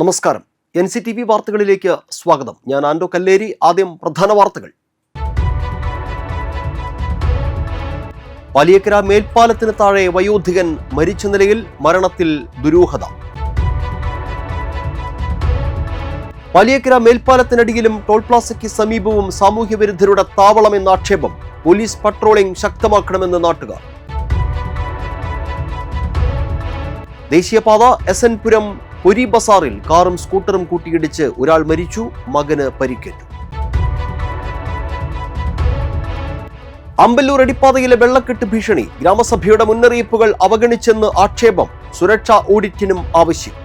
നമസ്കാരം. NCTV വാർത്തകളിലേക്ക് സ്വാഗതം. ഞാൻ ആൻഡോ കല്ലേരി. ആദ്യം പ്രധാന വാർത്തകൾ. പാലിയേക്കര മേൽപ്പാലത്തിന് താഴെ വയോധികൻ മരിച്ച നിലയിൽ, മരണത്തിൽ ദുരൂഹത. പാലിയേക്കര മേൽപ്പാലത്തിനടിയിലും ടോൾ പ്ലാസയ്ക്ക് സമീപവും സാമൂഹ്യ വിരുദ്ധരുടെ താവളമെന്ന ആക്ഷേപം. പോലീസ് പട്രോളിംഗ് ശക്തമാക്കണമെന്ന് നാട്ടുകാർ. ദേശീയപാത SN പുരം പൊരി ബസാറിൽ കാറും സ്കൂട്ടറും കൂട്ടിയിടിച്ച് ഒരാൾ മരിച്ചു, മകന് പരിക്കേറ്റു. അമ്പല്ലൂർ അടിപ്പാതയിലെ വെള്ളക്കെട്ട് ഭീഷണി. ഗ്രാമസഭയുടെ മുന്നറിയിപ്പുകൾ അവഗണിച്ചെന്ന് ആക്ഷേപം. സുരക്ഷാ ഓഡിറ്റിനും ആവശ്യം.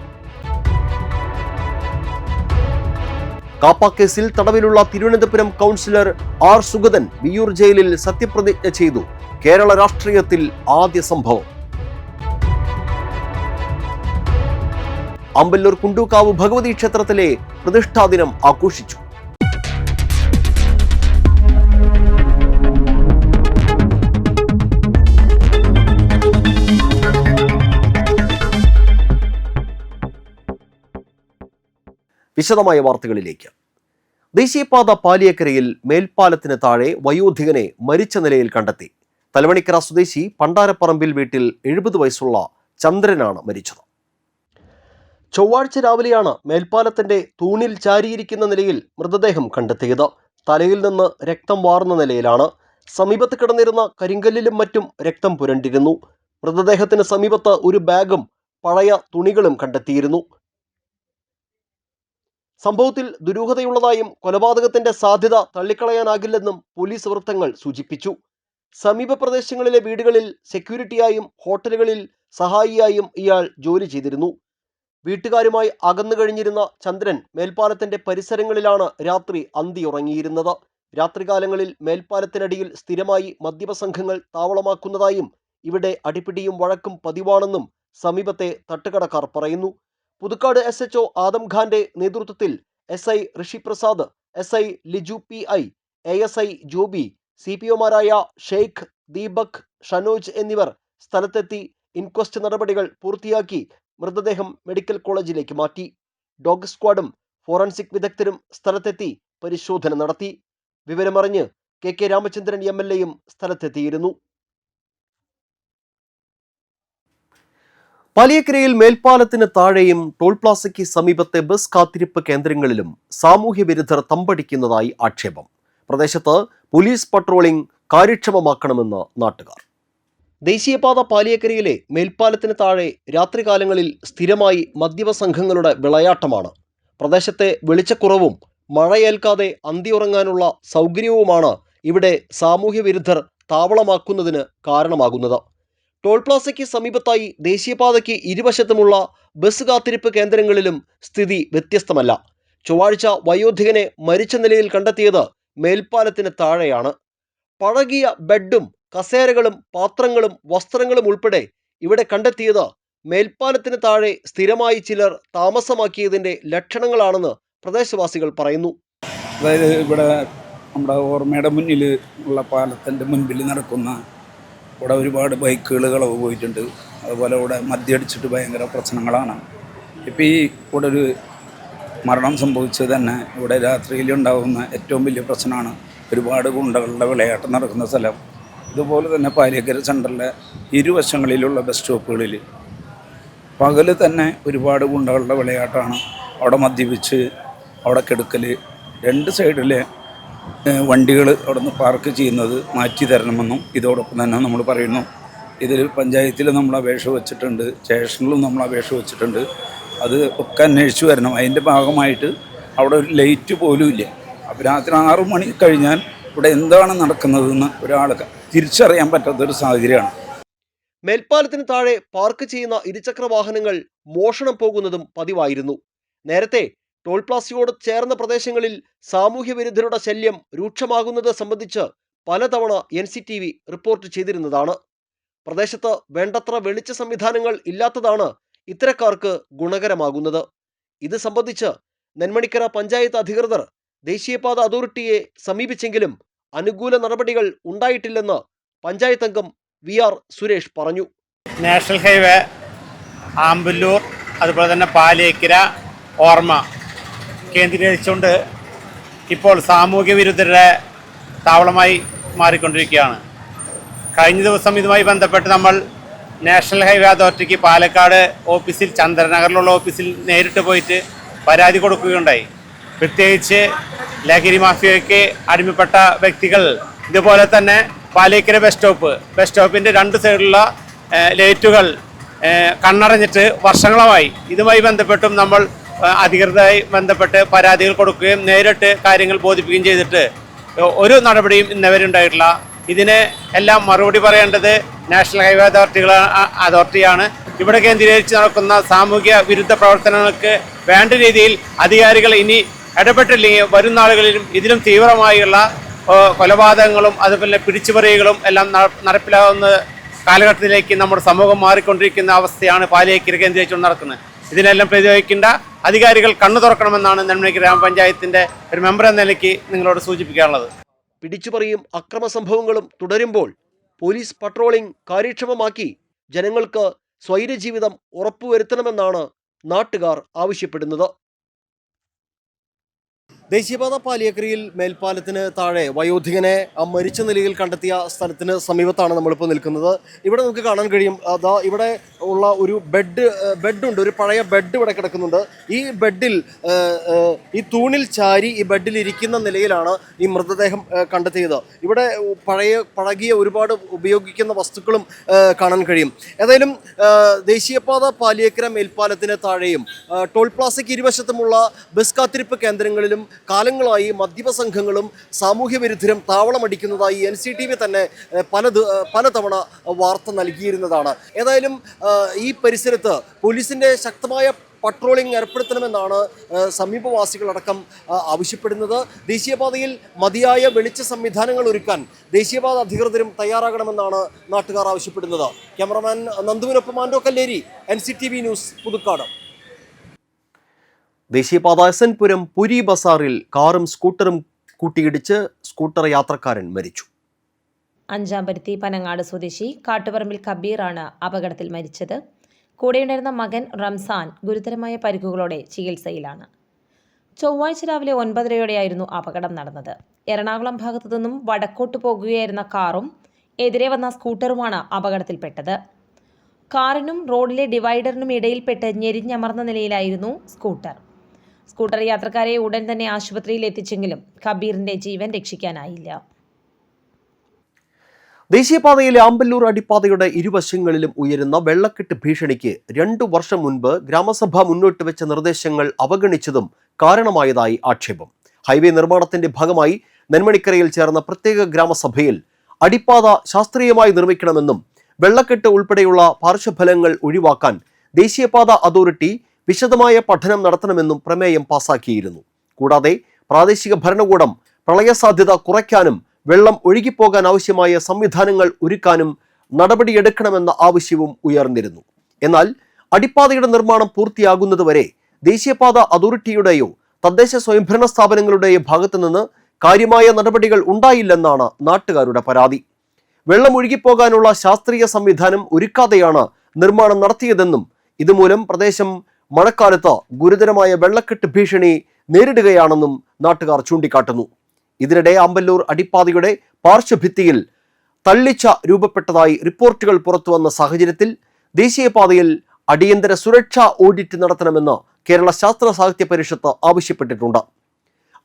കാപ്പ കേസിൽ തടവിലുള്ള തിരുവനന്തപുരം കൗൺസിലർ R. സുഗതൻ വിയ്യൂർ ജയിലിൽ സത്യപ്രതിജ്ഞ ചെയ്തു. കേരള രാഷ്ട്രീയത്തിൽ ആദ്യ സംഭവം. അമ്പല്ലൂർ കുണ്ടൂക്കാവ് ഭഗവതി ക്ഷേത്രത്തിലെ പ്രതിഷ്ഠാദിനം ആഘോഷിച്ചു. വിശദമായ വാർത്തകളിലേക്ക്. ദേശീയപാത പാലിയേക്കരയിൽ മേൽപ്പാലത്തിന് താഴെ വയോധികനെ മരിച്ച നിലയിൽ കണ്ടെത്തി. തലവണിക്കര സ്വദേശി പണ്ടാരപ്പറമ്പിൽ വീട്ടിൽ 70 വയസ്സുള്ള ചന്ദ്രനാണ് മരിച്ചത്. ചൊവ്വാഴ്ച രാവിലെയാണ് മേൽപ്പാലത്തിന്റെ തൂണിൽ ചാരിയിരിക്കുന്ന നിലയിൽ മൃതദേഹം കണ്ടെത്തിയത്. തലയിൽ നിന്ന് രക്തം വാർന്ന നിലയിലാണ്. സമീപത്ത് കിടന്നിരുന്ന കരിങ്കല്ലിലും മറ്റും രക്തം പുരണ്ടിരുന്നു. മൃതദേഹത്തിന് സമീപത്ത് ഒരു ബാഗും പഴയ തുണികളും കണ്ടെത്തിയിരുന്നു. സംഭവത്തിൽ ദുരൂഹതയുള്ളതായും കൊലപാതകത്തിന്റെ സാധ്യത തള്ളിക്കളയാനാകില്ലെന്നും പോലീസ് വൃത്തങ്ങൾ സൂചിപ്പിച്ചു. സമീപ പ്രദേശങ്ങളിലെ വീടുകളിൽ സെക്യൂരിറ്റിയായും ഹോട്ടലുകളിൽ സഹായിയായും ഇയാൾ ജോലി ചെയ്തിരുന്നു. വീട്ടുകാരുമായി അകന്നു കഴിഞ്ഞിരുന്ന ചന്ദ്രൻ മേൽപ്പാലത്തിന്റെ പരിസരങ്ങളിലാണ് രാത്രി അന്തിയുറങ്ങിയിരുന്നത്. രാത്രികാലങ്ങളിൽ മേൽപ്പാലത്തിനടിയിൽ സ്ഥിരമായി മദ്യപ സംഘങ്ങൾ താവളമാക്കുന്നതായും ഇവിടെ അടിപിടിയും വഴക്കും പതിവാണെന്നും സമീപത്തെ തട്ടുകടക്കാർ പറയുന്നു. പുതുക്കാട് SHO ആദം ഖാന്റെ നേതൃത്വത്തിൽ SI ഋഷി Prasad, SI Liju PI, ASI Joby, CPOമാരായ Sheikh, Deepak, Shanoj എന്നിവർ സ്ഥലത്തെത്തി ഇൻക്വസ്റ്റ് നടപടികൾ പൂർത്തിയാക്കി മൃതദേഹം മെഡിക്കൽ കോളേജിലേക്ക് മാറ്റി. ഡോഗ് സ്ക്വാഡും ഫോറൻസിക് വിദഗ്ധരും സ്ഥലത്തെത്തി പരിശോധന നടത്തി. വിവരമറിഞ്ഞ് KK രാമചന്ദ്രൻ MLAയും സ്ഥലത്തെത്തിയിരുന്നു. പാലിയേക്കരയിൽ മേൽപ്പാലത്തിന് താഴെയും ടോൾ പ്ലാസയ്ക്ക് സമീപത്തെ ബസ് കാത്തിരിപ്പ് കേന്ദ്രങ്ങളിലും സാമൂഹ്യ വിരുദ്ധർ തമ്പടിക്കുന്നതായി ആക്ഷേപം. പ്രദേശത്ത് പോലീസ് പട്രോളിംഗ് കാര്യക്ഷമമാക്കണമെന്ന് നാട്ടുകാർ. ദേശീയപാത പാലിയേക്കരയിലെ മേൽപ്പാലത്തിന് താഴെ രാത്രികാലങ്ങളിൽ സ്ഥിരമായി മദ്യപ സംഘങ്ങളുടെ വിളയാട്ടമാണ്. പ്രദേശത്തെ വെളിച്ചക്കുറവും മഴയേൽക്കാതെ അന്തിയുറങ്ങാനുള്ള സൗകര്യവുമാണ് ഇവിടെ സാമൂഹ്യ വിരുദ്ധർ താവളമാക്കുന്നതിന് കാരണമാകുന്നത്. ടോൾ പ്ലാസയ്ക്ക് സമീപത്തായി ദേശീയപാതയ്ക്ക് ഇരുവശത്തുമുള്ള ബസ് കാത്തിരിപ്പ് കേന്ദ്രങ്ങളിലും സ്ഥിതി വ്യത്യസ്തമല്ല. ചൊവ്വാഴ്ച വയോധികനെ മരിച്ച നിലയിൽ കണ്ടെത്തിയത് മേൽപ്പാലത്തിന് താഴെയാണ്. പഴകിയ ബെഡും കസേരകളും പാത്രങ്ങളും വസ്ത്രങ്ങളും ഉൾപ്പെടെ ഇവിടെ കണ്ടെത്തിയത് മേൽപ്പാലത്തിന് താഴെ സ്ഥിരമായി ചിലർ താമസമാക്കിയതിന്റെ ലക്ഷണങ്ങളാണെന്ന് പ്രദേശവാസികൾ പറയുന്നു. അതായത് ഇവിടെ നമ്മുടെ ഓർമ്മയുടെ മുന്നിൽ ഉള്ള പാലത്തിൻ്റെ മുൻപിൽ നടക്കുന്ന ഇവിടെ ഒരുപാട് ബൈക്കുകൾ കളവ് പോയിട്ടുണ്ട്. അതുപോലെ ഇവിടെ മദ്യടിച്ചിട്ട് ഭയങ്കര പ്രശ്നങ്ങളാണ്. ഇപ്പോൾ ഈ ഇവിടെ ഒരു മരണം സംഭവിച്ചത് തന്നെ ഇവിടെ രാത്രിയിൽ ഉണ്ടാകുന്ന ഏറ്റവും വലിയ പ്രശ്നമാണ്. ഒരുപാട് ഗുണ്ടകളുടെ വിളയാട്ടം നടക്കുന്ന സ്ഥലം. ഇതുപോലെ തന്നെ പാലിയേക്കര സെൻറ്ററിലെ ഇരുവശങ്ങളിലുള്ള ബസ് സ്റ്റോപ്പുകളിൽ പകൽ തന്നെ ഒരുപാട് ഗുണ്ടകളുടെ വിളയാട്ടമാണ്. അവിടെ മദ്യപിച്ച് അവിടെ കെടുക്കൽ, 2 സൈഡിലെ വണ്ടികൾ അവിടെ നിന്ന് പാർക്ക് ചെയ്യുന്നത് മാറ്റി തരണമെന്നും ഇതോടൊപ്പം തന്നെ നമ്മൾ പറയുന്നു. ഇതിൽ പഞ്ചായത്തിൽ നമ്മൾ അപേക്ഷ വെച്ചിട്ടുണ്ട്, സ്റ്റേഷനിലും നമ്മൾ അപേക്ഷ വെച്ചിട്ടുണ്ട്. അത് ഒക്കെ അന്വേഷിച്ച് വരണം. അതിൻ്റെ ഭാഗമായിട്ട് അവിടെ ഒരു ലൈറ്റ് പോലും ഇല്ല. അപ്പോൾ രാത്രി 6 മണി കഴിഞ്ഞാൽ ഇവിടെ എന്താണ് നടക്കുന്നതെന്ന് ഒരാൾക്ക് തിരിച്ചറിയാൻ പറ്റാത്തൊരു സാഹചര്യമാണ്. മേൽപ്പാലത്തിന് താഴെ പാർക്ക് ചെയ്യുന്ന ഇരുചക്ര വാഹനങ്ങൾ മോഷണം പോകുന്നതും പതിവായിരുന്നു. നേരത്തെ ടോൾ പ്ലാസയോട് ചേർന്ന പ്രദേശങ്ങളിൽ സാമൂഹ്യ വിരുദ്ധരുടെ ശല്യം രൂക്ഷമാകുന്നത് സംബന്ധിച്ച് പലതവണ NCTV റിപ്പോർട്ട് ചെയ്തിരുന്നതാണ്. പ്രദേശത്ത് വേണ്ടത്ര വെളിച്ച സംവിധാനങ്ങൾ ഇല്ലാത്തതാണ് ഇത്തരക്കാർക്ക് ഗുണകരമാകുന്നത്. ഇത് സംബന്ധിച്ച് നെന്മണിക്കര പഞ്ചായത്ത് അധികൃതർ ദേശീയപാത അതോറിറ്റിയെ സമീപിച്ചെങ്കിലും അനുകൂല നടപടികൾ ഉണ്ടായിട്ടില്ലെന്ന് പഞ്ചായത്ത് അംഗം VR സുരേഷ് പറഞ്ഞു. നാഷണൽ ഹൈവേ, ആമ്പല്ലൂർ, അതുപോലെ തന്നെ പാലിയേക്കര, ഓർമ്മ കേന്ദ്രീകരിച്ചുകൊണ്ട് ഇപ്പോൾ സാമൂഹ്യ വിരുദ്ധരുടെ താവളമായി മാറിക്കൊണ്ടിരിക്കുകയാണ്. കഴിഞ്ഞ ദിവസം ഇതുമായി ബന്ധപ്പെട്ട് നമ്മൾ നാഷണൽ ഹൈവേ അതോറിറ്റിക്ക് പാലക്കാട് ഓഫീസിൽ, ചന്ദ്രനഗറിലുള്ള ഓഫീസിൽ നേരിട്ട് പോയിട്ട് പരാതി കൊടുക്കുകയുണ്ടായി. പ്രത്യേകിച്ച് ലഹരി മാഫിയയ്ക്ക് അടിമപ്പെട്ട വ്യക്തികൾ ഇതുപോലെ തന്നെ പാലേക്കര ബസ് സ്റ്റോപ്പിൻ്റെ 2 സൈഡിലുള്ള ലൈറ്റുകൾ കണ്ണടഞ്ഞിട്ട് വർഷങ്ങളായി. ഇതുമായി ബന്ധപ്പെട്ടും നമ്മൾ അധികൃതരുമായി ബന്ധപ്പെട്ട് പരാതികൾ കൊടുക്കുകയും നേരിട്ട് കാര്യങ്ങൾ ബോധിപ്പിക്കുകയും ചെയ്തിട്ട് ഒരു നടപടിയും ഇന്നവരെ ഉണ്ടായിട്ടില്ല. ഇതിന് എല്ലാം മറുപടി പറയേണ്ടത് നാഷണൽ ഹൈവേ അതോറിറ്റിയാണ്. ഇവിടെ കേന്ദ്രീകരിച്ച് നടക്കുന്ന സാമൂഹ്യ വിരുദ്ധ പ്രവർത്തനങ്ങൾക്ക് വേണ്ട രീതിയിൽ അധികാരികൾ ഇനി ഇടപെട്ടില്ലെങ്കിൽ വരും നാളുകളിലും ഇതിലും തീവ്രമായുള്ള കൊലപാതകങ്ങളും അതുപോലെ പിടിച്ചുപറികളും എല്ലാം നടപ്പിലാവുന്ന കാലഘട്ടത്തിലേക്ക് നമ്മുടെ സമൂഹം മാറിക്കൊണ്ടിരിക്കുന്ന അവസ്ഥയാണ് പാലിയേക്കര കേന്ദ്രീകരിച്ചുകൊണ്ട് നടക്കുന്നത്. ഇതിനെല്ലാം പ്രതിരോധിക്കേണ്ട അധികാരികൾ കണ്ണു തുറക്കണമെന്നാണ് നെന്മണിക്കര ഗ്രാമപഞ്ചായത്തിൻ്റെ ഒരു മെമ്പർ എന്ന നിലയ്ക്ക് നിങ്ങളോട് സൂചിപ്പിക്കാനുള്ളത്. പിടിച്ചുപറിയും അക്രമ സംഭവങ്ങളും തുടരുമ്പോൾ പോലീസ് പട്രോളിംഗ് കാര്യക്ഷമമാക്കി ജനങ്ങൾക്ക് സ്വൈരജീവിതം ഉറപ്പുവരുത്തണമെന്നാണ് നാട്ടുകാർ ആവശ്യപ്പെടുന്നത്. ദേശീയപാത പാലിയേക്കരയിൽ മേൽപ്പാലത്തിന് താഴെ വയോധികനെ മരിച്ച നിലയിൽ കണ്ടെത്തിയ സ്ഥലത്തിന് സമീപത്താണ് നമ്മളിപ്പോൾ നിൽക്കുന്നത്. ഇവിടെ നമുക്ക് കാണാൻ കഴിയും, അതാ ഇവിടെ ഉള്ള ഒരു ബെഡുണ്ട്, ഒരു പഴയ ബെഡ് ഇവിടെ കിടക്കുന്നുണ്ട്. ഈ ബെഡിൽ ഈ തൂണിൽ ചാരി ഈ ബെഡിൽ ഇരിക്കുന്ന നിലയിലാണ് ഈ മൃതദേഹം കണ്ടെത്തിയത്. ഇവിടെ പഴകിയ ഒരുപാട് ഉപയോഗിക്കുന്ന വസ്തുക്കളും കാണാൻ കഴിയും. ഏതായാലും ദേശീയപാത പാലിയേക്കര മേൽപ്പാലത്തിന് താഴെയും ടോൾ പ്ലാസയ്ക്ക് ഇരുവശത്തുമുള്ള ബസ് കാത്തിരിപ്പ് കേന്ദ്രങ്ങളിലും കാലങ്ങളായി മദ്യപ സംഘങ്ങളും സാമൂഹ്യ വിരുദ്ധരും താവളമടിക്കുന്നതായി NCTV തന്നെ പലതവണ വാർത്ത നൽകിയിരുന്നതാണ്. ഏതായാലും ഈ പരിസരത്ത് പോലീസിന്റെ ശക്തമായ പട്രോളിംഗ് ഏർപ്പെടുത്തണമെന്നാണ് സമീപവാസികളടക്കം ആവശ്യപ്പെടുന്നത്. ദേശീയപാതയിൽ മതിയായ വെളിച്ച സംവിധാനങ്ങൾ ഒരുക്കാൻ ദേശീയപാത അധികൃതരും തയ്യാറാകണമെന്നാണ് നാട്ടുകാർ ആവശ്യപ്പെടുന്നത്. ക്യാമറമാൻ നന്ദുവിനൊപ്പം ആൻഡോ കല്ലേരി, NCTV ന്യൂസ്, പുതുക്കാട്. ദേശീയപാത എസ്എൻപുരം പുരി ബസാറിൽ കാറും സ്കൂട്ടറും കൂട്ടിയിടിച്ച് സ്കൂട്ടർ യാത്രക്കാരൻ മരിച്ചു. അഞ്ചാമ്പരുത്തി പനങ്ങാട് സ്വദേശി കാട്ടുപറമ്പിൽ കബീറാണ് അപകടത്തിൽ മരിച്ചത്. കൂടെയുണ്ടായിരുന്ന മകൻ റംസാൻ ഗുരുതരമായ പരിക്കുകളോടെ ചികിത്സയിലാണ്. ചൊവ്വാഴ്ച രാവിലെ 9:30യോടെയായിരുന്നു അപകടം നടന്നത്. എറണാകുളം ഭാഗത്തു നിന്നും വടക്കോട്ട് പോകുകയായിരുന്ന കാറും എതിരെ വന്ന സ്കൂട്ടറുമാണ് അപകടത്തിൽപ്പെട്ടത്. കാറിനും റോഡിലെ ഡിവൈഡറിനും ഇടയിൽപ്പെട്ട് ഞെരിഞ്ഞമർന്ന നിലയിലായിരുന്നു സ്കൂട്ടർ യാത്രക്കാരെ ഉടൻ തന്നെ ആശുപത്രിയിൽ എത്തിച്ചെങ്കിലും കബീറിന്റെ ജീവൻ രക്ഷിക്കാനായില്ല. ദേശീയപാതയിലെ ആമ്പല്ലൂർ അടിപ്പാതയുടെ ഇരുവശങ്ങളിലും ഉയരുന്ന വെള്ളക്കെട്ട് ഭീഷണിക്ക് 2 വർഷം മുൻപ് ഗ്രാമസഭ മുന്നോട്ട് വെച്ച നിർദ്ദേശങ്ങൾ അവഗണിച്ചതും കാരണമായതായി ആക്ഷേപം. ഹൈവേ നിർമ്മാണത്തിന്റെ ഭാഗമായി നെന്മണിക്കരയിൽ ചേർന്ന പ്രത്യേക ഗ്രാമസഭയിൽ അടിപ്പാത ശാസ്ത്രീയമായി നിർമ്മിക്കണമെന്നും വെള്ളക്കെട്ട് ഉൾപ്പെടെയുള്ള പാർശ്വഫലങ്ങൾ ഒഴിവാക്കാൻ ദേശീയപാത അതോറിറ്റി വിശദമായ പഠനം നടത്തണമെന്നും പ്രമേയം പാസാക്കിയിരുന്നു. കൂടാതെ പ്രാദേശിക ഭരണകൂടം പ്രളയസാധ്യത കുറയ്ക്കാനും വെള്ളം ഒഴുകിപ്പോകാൻ ആവശ്യമായ സംവിധാനങ്ങൾ ഒരുക്കാനും നടപടിയെടുക്കണമെന്ന ആവശ്യവും ഉയർന്നിരുന്നു. എന്നാൽ അടിപ്പാതയുടെ നിർമ്മാണം പൂർത്തിയാകുന്നതുവരെ ദേശീയപാത അതോറിറ്റിയുടെയോ തദ്ദേശ സ്വയംഭരണ സ്ഥാപനങ്ങളുടെയോ ഭാഗത്തുനിന്ന് കാര്യമായ നടപടികൾ ഉണ്ടായില്ലെന്നാണ് നാട്ടുകാരുടെ പരാതി. വെള്ളം ഒഴുകിപ്പോകാനുള്ള ശാസ്ത്രീയ സംവിധാനം ഒരുക്കാതെയാണ് നിർമ്മാണം നടത്തിയതെന്നും ഇതുമൂലം പ്രദേശം മഴക്കാലത്ത് ഗുരുതരമായ വെള്ളക്കെട്ട് ഭീഷണി നേരിടുകയാണെന്നും നാട്ടുകാർ ചൂണ്ടിക്കാട്ടുന്നു. ഇതിനിടെ ആമ്പല്ലൂർ അടിപ്പാതയുടെ പാർശ്വഭിത്തിയിൽ തള്ളിച്ച രൂപപ്പെട്ടതായി റിപ്പോർട്ടുകൾ പുറത്തുവന്ന സാഹചര്യത്തിൽ ദേശീയപാതയിൽ അടിയന്തര സുരക്ഷാ ഓഡിറ്റ് നടത്തണമെന്ന് കേരള ശാസ്ത്ര സാഹിത്യ പരിഷത്ത് ആവശ്യപ്പെട്ടിട്ടുണ്ട്.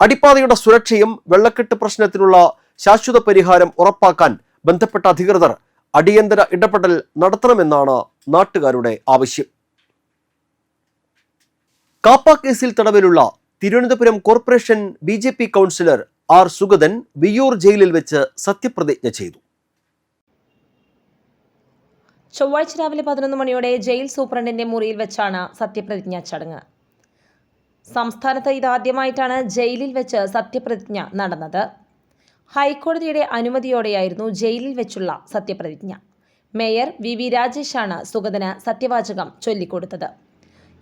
അടിപ്പാതയുടെ സുരക്ഷയും വെള്ളക്കെട്ട് പ്രശ്നത്തിനുള്ള ശാശ്വത പരിഹാരം ഉറപ്പാക്കാൻ ബന്ധപ്പെട്ട അധികൃതർ അടിയന്തര ഇടപെടൽ നടത്തണമെന്നാണ് നാട്ടുകാരുടെ ആവശ്യം. കാപ്പ കേസിൽ തടവിലുള്ള Thiruvananthapuram corporation BJP councillor R. Sugathan Viyyur ജയിലിൽ വെച്ച് സത്യപ്രതിജ്ഞ ചെയ്തു. ചൊവ്വാഴ്ച രാവിലെ 11 മണിയോടെ ജയിൽ സൂപ്രണ്ടിന്റെ മുറിയിൽ വെച്ചാണ് സത്യപ്രതിജ്ഞാ ചടങ്ങ്. സംസ്ഥാനത്ത് ഇതാദ്യമായിട്ടാണ് ജയിലിൽ വെച്ച് സത്യപ്രതിജ്ഞ നടന്നത്. ഹൈക്കോടതിയുടെ അനുമതിയോടെയായിരുന്നു ജയിലിൽ വെച്ചുള്ള സത്യപ്രതിജ്ഞ. മേയർ VV രാജേഷാണ് സുഗതന് സത്യവാചകം ചൊല്ലിക്കൊടുത്തത്.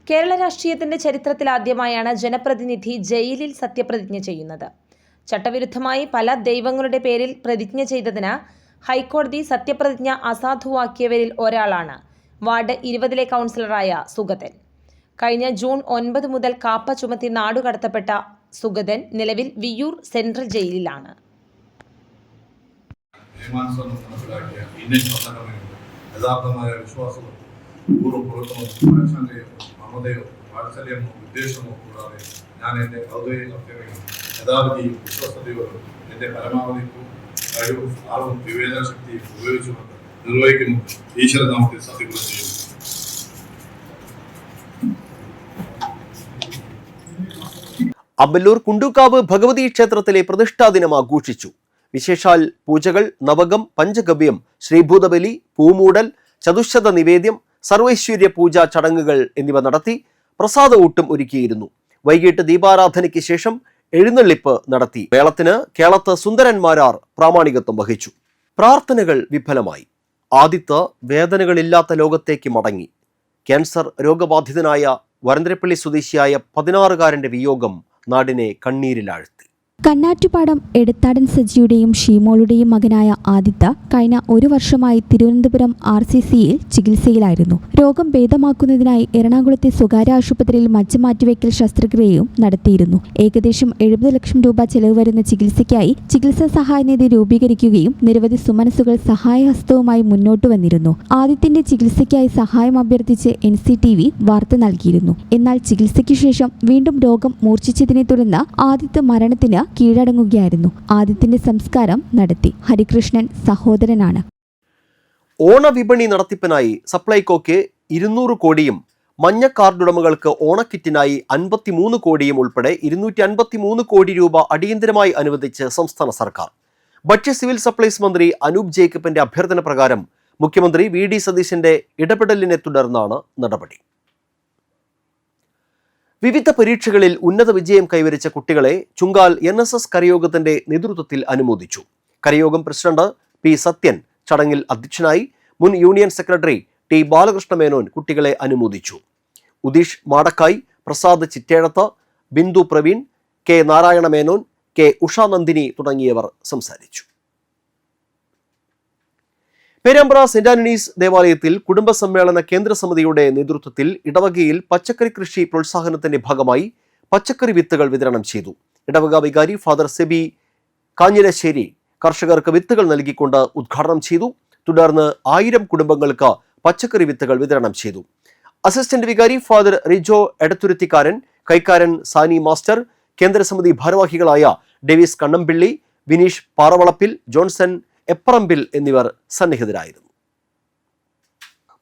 കേരള രാഷ്ട്രീയത്തിന്റെ ചരിത്രത്തിൽ ആദ്യമായാണ് ജനപ്രതിനിധി ജയിലിൽ സത്യപ്രതിജ്ഞ ചെയ്യുന്നത്. ചട്ടവിരുദ്ധമായി പല ദൈവങ്ങളുടെ പേരിൽ പ്രതിജ്ഞ ചെയ്തതിന് ഹൈക്കോടതി സത്യപ്രതിജ്ഞ അസാധുവാക്കിയവരിൽ ഒരാളാണ് വാർഡ് 20 കൗൺസിലറായ സുഗതൻ. കഴിഞ്ഞ ജൂൺ 9 മുതൽ കാപ്പ ചുമത്തി നാടുകടത്തപ്പെട്ട സുഗതൻ നിലവിൽ വിയ്യൂർ സെൻട്രൽ ജയിലിലാണ്. യഥാർത്ഥമായ വിശ്വാസവും പൂർവ്വപുറത്തുമോ മമതയോ വാത്സല്യമോ ഉദ്ദേശമോ കൂടാതെ ഞാൻ എൻ്റെ ഔദ്യോഗിക കർത്തവ്യം യഥാവിധിയും വിശ്വസ്തയോടും എൻ്റെ പരമാവധി കഴിവും അറിവും വിവേചന ശക്തിയും ഉപയോഗിച്ചുകൊണ്ട് നിർവഹിക്കുന്നു. ഈശ്വരനാമത്തിൽ സത്യപ്രതിജ്ഞ ചെയ്യുന്നു. അമ്പല്ലൂർ കുണ്ടുകാവ് ഭഗവതി ക്ഷേത്രത്തിലെ പ്രതിഷ്ഠാ ദിനം ആഘോഷിച്ചു. വിശേഷാൽ പൂജകൾ, നവകം, പഞ്ചഗവ്യം, ശ്രീഭൂതബലി, പൂമൂടൽ, ചതുശ്ശത നിവേദ്യം, സർവൈശ്വര്യ പൂജ ചടങ്ങുകൾ എന്നിവ നടത്തി പ്രസാദ ഊട്ടും ഒരുക്കിയിരുന്നു. വൈകിട്ട് ദീപാരാധനയ്ക്ക് ശേഷം എഴുന്നള്ളിപ്പ് നടത്തി. മേളത്തിന് കേളത്ത് സുന്ദരന്മാരാർ പ്രാമാണികത്വം വഹിച്ചു. പ്രാർത്ഥനകൾ വിഫലമായി. ആദിത്ത് വേദനകളില്ലാത്ത ലോകത്തേക്ക് മടങ്ങി. ക്യാൻസർ രോഗബാധിതനായ വരന്തരപ്പള്ളി സ്വദേശിയായ 16-കാരന്റെ വിയോഗം നാടിനെ കണ്ണീരിലാഴ്ത്തി. കണ്ണാറ്റുപാടം എടത്താടൻ സജിയുടെയും ഷീമോളുടെയും മകനായ ആദിത്യ കഴിഞ്ഞ 1 വർഷമായി തിരുവനന്തപുരം RCCയിൽ ചികിത്സയിലായിരുന്നു. രോഗം ഭേദമാക്കുന്നതിനായി എറണാകുളത്തെ സ്വകാര്യ ആശുപത്രിയിൽ മജ്ജമാറ്റിവെക്കൽ ശസ്ത്രക്രിയയും നടത്തിയിരുന്നു. ഏകദേശം 70 ലക്ഷം രൂപ ചെലവ് വരുന്ന ചികിത്സയ്ക്കായി ചികിത്സാ സഹായനിധി രൂപീകരിക്കുകയും നിരവധി സുമനസ്സുകൾ സഹായഹസ്തവുമായി മുന്നോട്ട് വന്നിരുന്നു. ആദിത്യന്റെ ചികിത്സയ്ക്കായി സഹായം അഭ്യർത്ഥിച്ച് NCTV വാർത്ത നൽകിയിരുന്നു. എന്നാൽ ചികിത്സയ്ക്ക് ശേഷം വീണ്ടും രോഗം മൂർച്ഛിച്ചതിനെ തുടർന്ന് ആദിത്യ മരണത്തിന് കീഴടങ്ങുകയായിരുന്നു. ആദിത്യന്റെ സംസ്കാരം നടത്തി. ഹരികൃഷ്ണൻ സഹോദരനാണ്. ഓണവിപണി നടത്തിപ്പിനായി സപ്ലൈകോയ്ക്ക് 200 കോടിയും മഞ്ഞ കാർഡുടമകൾക്ക് ഓണക്കിറ്റിനായി 53 കോടിയും ഉൾപ്പെടെ 253 കോടി രൂപ അടിയന്തരമായി അനുവദിച്ച് സംസ്ഥാന സർക്കാർ. ഭക്ഷ്യ സിവിൽ സപ്ലൈസ് മന്ത്രി അനൂപ് ജേക്കബിന്റെ അഭ്യർത്ഥന പ്രകാരം മുഖ്യമന്ത്രി VD സതീശന്റെ ഇടപെടലിനെ തുടർന്നാണ് നടപടി. വിവിധ പരീക്ഷകളിൽ ഉന്നത വിജയം കൈവരിച്ച കുട്ടികളെ ചുങ്കാൽ NSS കരയോഗത്തിന്റെ നേതൃത്വത്തിൽ അനുമോദിച്ചു. കരയോഗം പ്രസിഡന്റ് P. സത്യൻ ചടങ്ങിൽ അധ്യക്ഷനായി. മുൻ union secretary T. Balakrishna Menon കുട്ടികളെ അനുമോദിച്ചു. ഉദീഷ് മാടക്കായി, പ്രസാദ് ചിറ്റേഴത്ത്, ബിന്ദു പ്രവീൺ, K. നാരായണ മേനോൻ, K. ഉഷാനന്ദിനി തുടങ്ങിയവർ സംസാരിച്ചു. പേരാമ്പ്ര സെന്റ് ആന്റണീസ് ദേവാലയത്തിൽ കുടുംബസമ്മേളന കേന്ദ്ര സമിതിയുടെ നേതൃത്വത്തിൽ ഇടവകയിൽ പച്ചക്കറി കൃഷി പ്രോത്സാഹനത്തിന്റെ ഭാഗമായി പച്ചക്കറി വിത്തുകൾ വിതരണം ചെയ്തു. ഇടവക വികാരി ഫാദർ സെബി കാഞ്ഞിരശ്ശേരി കർഷകർക്ക് വിത്തുകൾ നൽകിക്കൊണ്ട് ഉദ്ഘാടനം ചെയ്തു. തുടർന്ന് 1000 കുടുംബങ്ങൾക്ക് പച്ചക്കറി വിത്തുകൾ വിതരണം ചെയ്തു. അസിസ്റ്റന്റ് വികാരി ഫാദർ റിജോ എടത്തുരുത്തിക്കാരൻ, കൈക്കാരൻ സാനി മാസ്റ്റർ, കേന്ദ്രസമിതി ഭാരവാഹികളായ ഡേവിസ് കണ്ണമ്പിള്ളി, വിനീഷ് പാറവളപ്പിൽ, ജോൺസൺ എപ്പറമ്പിൽ എന്നിവർ സന്നിഹിതരായിരുന്നു.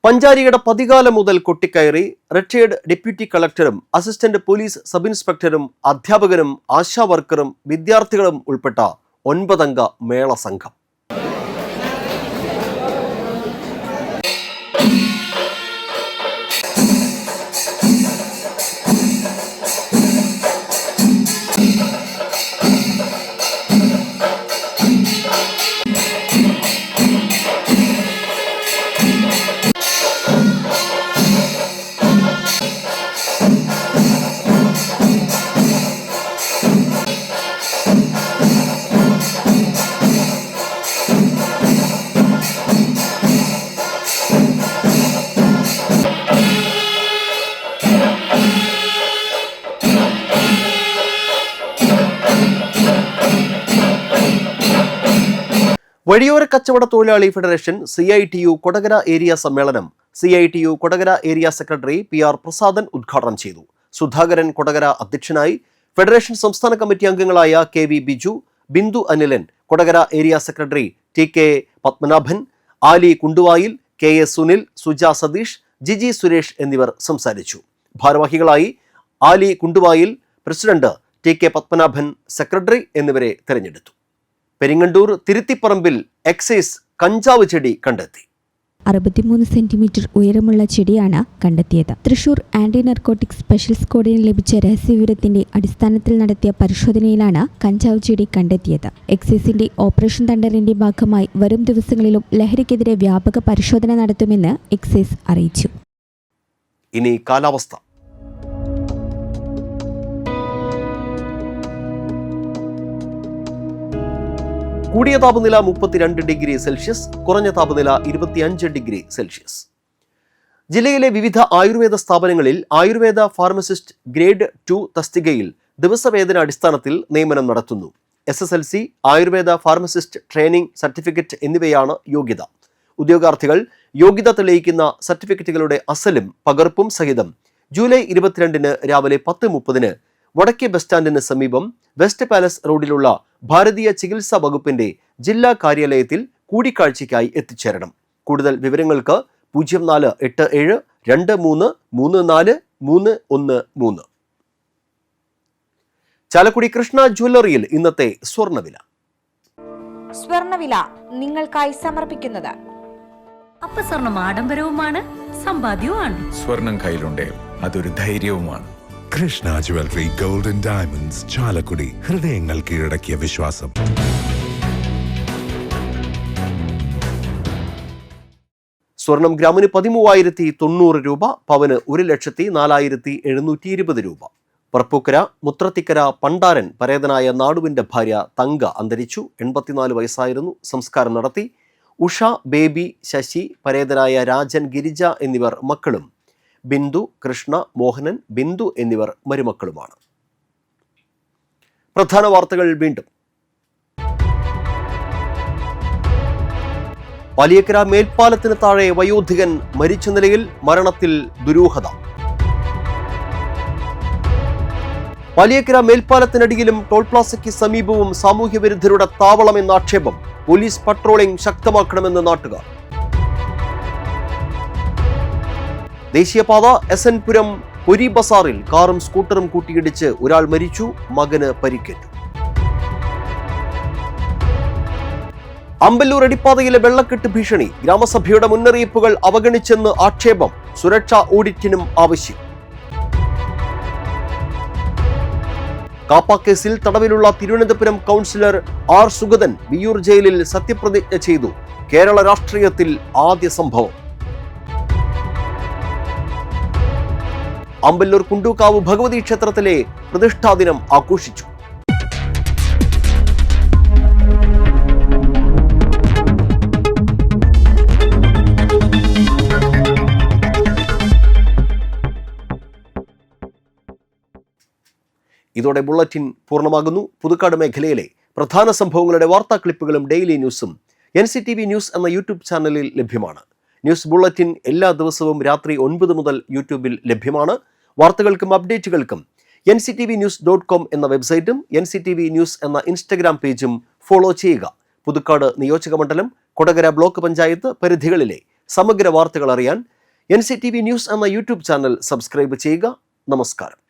പഞ്ചാരിയുടെ പതികാലം മുതൽ കൊട്ടിക്കയറി റിട്ടയേർഡ് ഡെപ്യൂട്ടി കളക്ടറും അസിസ്റ്റന്റ് പോലീസ് സബ് ഇൻസ്പെക്ടറും അധ്യാപകരും ആശാ വർക്കറും വിദ്യാർത്ഥികളും ഉൾപ്പെട്ട 9-അംഗ മേള സംഘം. വഴിയോര കച്ചവട തൊഴിലാളി ഫെഡറേഷൻ CITU കൊടകര ഏരിയ സമ്മേളനം CITU Kodakara area secretary PR Prasadan ഉദ്ഘാടനം ചെയ്തു. സുധാകരൻ കൊടകര അധ്യക്ഷനായി. ഫെഡറേഷൻ സംസ്ഥാന കമ്മിറ്റി അംഗങ്ങളായ KV Biju, Bindu Anilan, Kodakara area secretary TK Padmanabhan, Ali Kunduvayil, KA Sunil, Suja Satheesh, Jiji Suresh എന്നിവർ സംസാരിച്ചു. ഭാരവാഹികളായി Ali Kunduvayil, president TK Padmanabhan, secretary എന്നിവരെ തെരഞ്ഞെടുത്തു. പെരിങ്ങണ്ടൂർ തിരുത്തിപ്പറമ്പിൽ എക്സൈസ് കഞ്ചാവ് ചെടി കണ്ടെത്തി. 63 സെന്റിമീറ്റർ ഉയരമുള്ള ചെടിയാണ് കണ്ടെത്തിയത്. തൃശൂർ ആന്റി നർക്കോട്ടിക് സ്പെഷ്യൽ സ്ക്വാഡിന് ലഭിച്ച രഹസ്യവിവരത്തിന്റെ അടിസ്ഥാനത്തിൽ നടത്തിയ പരിശോധനയിലാണ് കഞ്ചാവ് ചെടി കണ്ടെത്തിയത്. എക്സൈസിന്റെ ഓപ്പറേഷൻ തണ്ടറിന്റെ ഭാഗമായി വരും ദിവസങ്ങളിലും ലഹരിക്കെതിരെ വ്യാപക പരിശോധന നടത്തുമെന്ന് എക്സൈസ് അറിയിച്ചു. ഇനി കാലാവസ്ഥ. കൂടിയ താപനില 32 ഡിഗ്രി സെൽഷ്യസ്, കുറഞ്ഞ താപനില 25 ഡിഗ്രി സെൽഷ്യസ്. ജില്ലയിലെ വിവിധ ആയുർവേദ സ്ഥാപനങ്ങളിൽ ആയുർവേദ ഫാർമസിസ്റ്റ് ഗ്രേഡ് 2 തസ്തികയിൽ ദിവസവേതന അടിസ്ഥാനത്തിൽ നിയമനം നടത്തുന്നു. SSLC, Ayurveda pharmacist training certificate എന്നിവയാണ് യോഗ്യത. ഉദ്യോഗാർത്ഥികൾ യോഗ്യത തെളിയിക്കുന്ന സർട്ടിഫിക്കറ്റുകളുടെ അസലും പകർപ്പും സഹിതം ജൂലൈ 22 രാവിലെ 10:30 വടക്കേ ബസ് സ്റ്റാൻഡിന് സമീപം വെസ്റ്റ് പാലസ് റോഡിലുള്ള ഭാരതീയ ചികിത്സാ വകുപ്പിന്റെ ജില്ലാ കാര്യാലയത്തിൽ കൂടിക്കാഴ്ചയ്ക്കായി എത്തിച്ചേരണം. കൂടുതൽ വിവരങ്ങൾക്ക് 04872334 ചാലക്കുടി കൃഷ്ണ ജ്വല്ലറിയിൽ ഇന്നത്തെ സ്വർണ്ണവില. സ്വർണ്ണവില നിങ്ങൾക്കായി സമർപ്പിക്കുന്നത് അപ്പസ്വർണം ആഡംബരവുമാണ്, സമ്പാദ്യവുമാണ്. സ്വർണം കയ്യിലുണ്ടേ അതൊരു ധൈര്യവുമാണ്. Krishna jewellery gold and diamonds, Chalakudy. ഹൃദയങ്ങൾ കീഴടക്കിയ വിശ്വാസം. സ്വർണം ഗ്രാമിന് 13,090 രൂപ, പവന് 1,04,720 രൂപ. പറപ്പൂക്കര മുത്രത്തിക്കര പണ്ടാരൻ പരേതനായ നാടുവിന്റെ ഭാര്യ തങ്ക അന്തരിച്ചു. 84 വയസ്സായിരുന്നു. സംസ്കാരം നടത്തി. ഉഷ, ബേബി, ശശി, പരേതനായ രാജൻ, ഗിരിജ എന്നിവർ മക്കളും. ബിന്ദു, കൃഷ്ണ, മോഹനൻ, ബിന്ദു എന്നിവർ മരുമക്കളുമാണ്. പ്രധാന വാർത്തകൾ വീണ്ടും. പാലിയേക്കര മേൽപ്പാലത്തിന് താഴെ വയോധികൻ മരിച്ച നിലയിൽ, മരണത്തിൽ ദുരൂഹത. പാലിയേക്കര മേൽപ്പാലത്തിനടിയിലും ടോൾ പ്ലാസയ്ക്ക് സമീപവും സാമൂഹ്യ വിരുദ്ധരുടെ താവളമെന്ന ആക്ഷേപം. പോലീസ് പട്രോളിംഗ് ശക്തമാക്കണമെന്ന് നാട്ടുകാർ. ദേശീയപാത SN പുരം പൊരി ബസാറിൽ കാറും സ്കൂട്ടറും കൂട്ടിയിടിച്ച് ഒരാൾ മരിച്ചു, മകന് പരിക്കേറ്റു. അമ്പല്ലൂർ അടിപ്പാതയിലെ വെള്ളക്കെട്ട് ഭീഷണി. ഗ്രാമസഭയുടെ മുന്നറിയിപ്പുകൾ അവഗണിച്ചെന്ന് ആക്ഷേപം. സുരക്ഷാ ഓഡിറ്റിനും ആവശ്യം. കാപ്പ കേസിൽ തടവിലുള്ള തിരുവനന്തപുരം കൗൺസിലർ R. സുഗതൻ വിയ്യൂർ ജയിലിൽ സത്യപ്രതിജ്ഞ ചെയ്തു. കേരള രാഷ്ട്രീയത്തിൽ ആദ്യ സംഭവം. അമ്പല്ലൂർ കുണ്ടൂക്കാവ് ഭഗവതി ക്ഷേത്രത്തിലെ പ്രതിഷ്ഠാദിനം ആഘോഷിച്ചു. ഇതോടെ ബുള്ളറ്റിൻ പൂർണ്ണമാകുന്നു. പുതുക്കാട് മേഖലയിലെ പ്രധാന സംഭവങ്ങളുടെ വാർത്താ ക്ലിപ്പുകളും ഡെയിലി ന്യൂസും NCTV ന്യൂസ് എന്ന യൂട്യൂബ് ചാനലിൽ ലഭ്യമാണ്. ന്യൂസ് ബുള്ളറ്റിൻ എല്ലാ ദിവസവും രാത്രി 9 മുതൽ യൂട്യൂബിൽ ലഭ്യമാണ്. വാർത്തകൾക്കും അപ്ഡേറ്റുകൾക്കും nctvnews.com എന്ന വെബ്സൈറ്റും NCTV ന്യൂസ് എന്ന ഇൻസ്റ്റഗ്രാം പേജും ഫോളോ ചെയ്യുക. പുതുക്കാട് നിയോജകമണ്ഡലം, കൊടകര ബ്ലോക്ക് പഞ്ചായത്ത് പരിധികളിലെ സമഗ്ര വാർത്തകൾ അറിയാൻ NCTV ന്യൂസ് എന്ന യൂട്യൂബ് ചാനൽ സബ്സ്ക്രൈബ് ചെയ്യുക. നമസ്കാരം.